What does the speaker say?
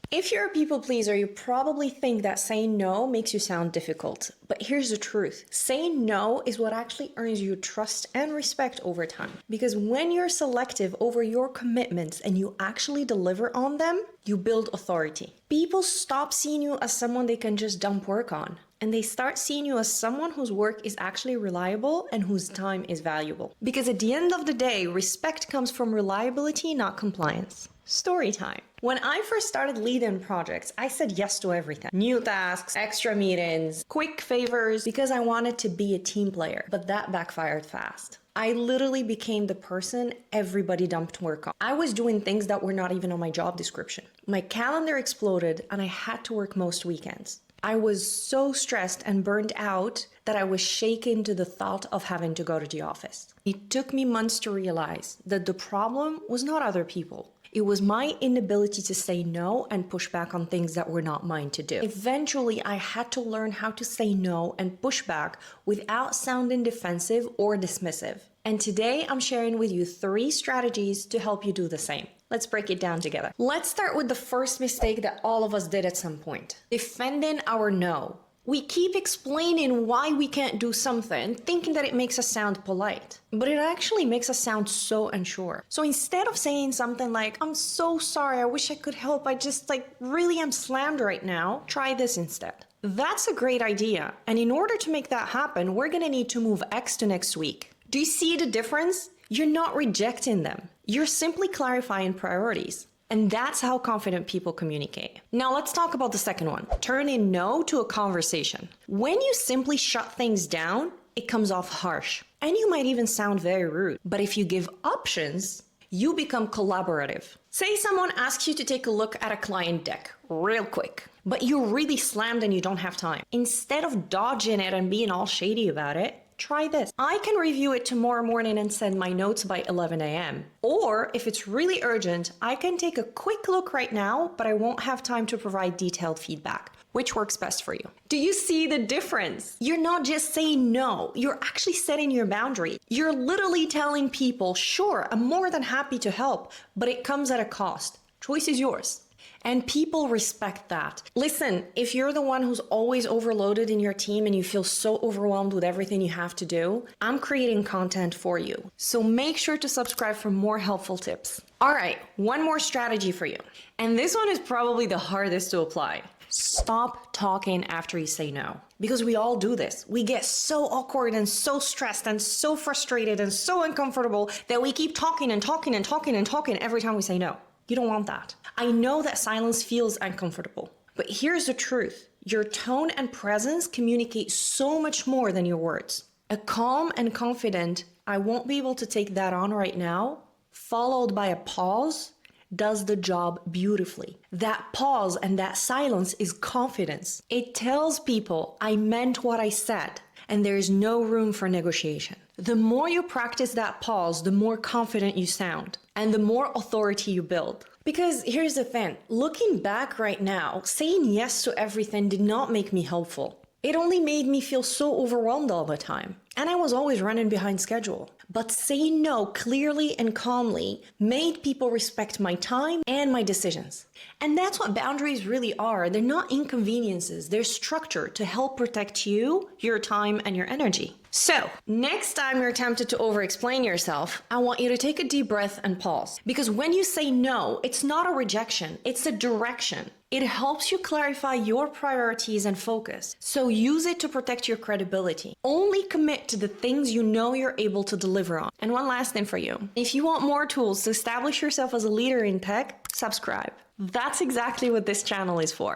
If you're a people pleaser, you probably think that saying no makes you sound difficult. But here's the truth. Saying no is what actually earns you trust and respect over time. Because when you're selective over your commitments and you actually deliver on them, you build authority. People stop seeing you as someone they can just dump work on. And they start seeing you as someone whose work is actually reliable and whose time is valuable. Because at the end of the day, respect comes from reliability, not compliance. Story time. When I first started leading projects, I said yes to everything. New tasks, extra meetings, quick favors, because I wanted to be a team player. But that backfired fast. I literally became the person everybody dumped work on. I was doing things that were not even on my job description. My calendar exploded and I had to work most weekends. I was so stressed and burned out that I was shaken to the thought of having to go to the office. It took me months to realize that the problem was not other people. It was my inability to say no and push back on things that were not mine to do. Eventually, I had to learn how to say no and push back without sounding defensive or dismissive. And today, I'm sharing with you 3 strategies to help you do the same. Let's break it down together. Let's start with the first mistake that all of us did at some point. Defending our no. We keep explaining why we can't do something, thinking that it makes us sound polite. But it actually makes us sound so unsure. So instead of saying something like, I'm so sorry, I wish I could help, I just really am slammed right now, try this instead. That's a great idea. And in order to make that happen, we're gonna need to move X to next week. Do you see the difference? You're not rejecting them. You're simply clarifying priorities. And that's how confident people communicate. Now let's talk about the second one. Turning no to a conversation. When you simply shut things down, it comes off harsh. And you might even sound very rude. But if you give options, you become collaborative. Say someone asks you to take a look at a client deck real quick, but you're really slammed and you don't have time. Instead of dodging it and being all shady about it, try this. I can review it tomorrow morning and send my notes by 11 a.m. Or if it's really urgent, I can take a quick look right now, but I won't have time to provide detailed feedback. Which works best for you? Do you see the difference? You're not just saying no, you're actually setting your boundary. You're literally telling people, sure, I'm more than happy to help, but it comes at a cost. Choice is yours. And people respect that. Listen, if you're the one who's always overloaded in your team and you feel so overwhelmed with everything you have to do, I'm creating content for you. So make sure to subscribe for more helpful tips. All right, one more strategy for you. And this one is probably the hardest to apply. Stop talking after you say no. Because we all do this. We get so awkward and so stressed and so frustrated and so uncomfortable that we keep talking and talking and talking and talking every time we say no. You don't want that. I know that silence feels uncomfortable, but here's the truth. Your tone and presence communicate so much more than your words. A calm and confident, I won't be able to take that on right now, followed by a pause, does the job beautifully. That pause and that silence is confidence. It tells people, I meant what I said, and there is no room for negotiation. The more you practice that pause, the more confident you sound, and the more authority you build. Because here's the thing, looking back right now, saying yes to everything did not make me helpful. It only made me feel so overwhelmed all the time. And I was always running behind schedule. But saying no clearly and calmly made people respect my time and my decisions. And that's what boundaries really are. They're not inconveniences. They're structure to help protect you, your time, and your energy. So, next time you're tempted to over-explain yourself, I want you to take a deep breath and pause. Because when you say no, it's not a rejection, it's a direction. It helps you clarify your priorities and focus. So use it to protect your credibility. Only commit to the things you know you're able to deliver on. And one last thing for you. If you want more tools to establish yourself as a leader in tech, subscribe. That's exactly what this channel is for.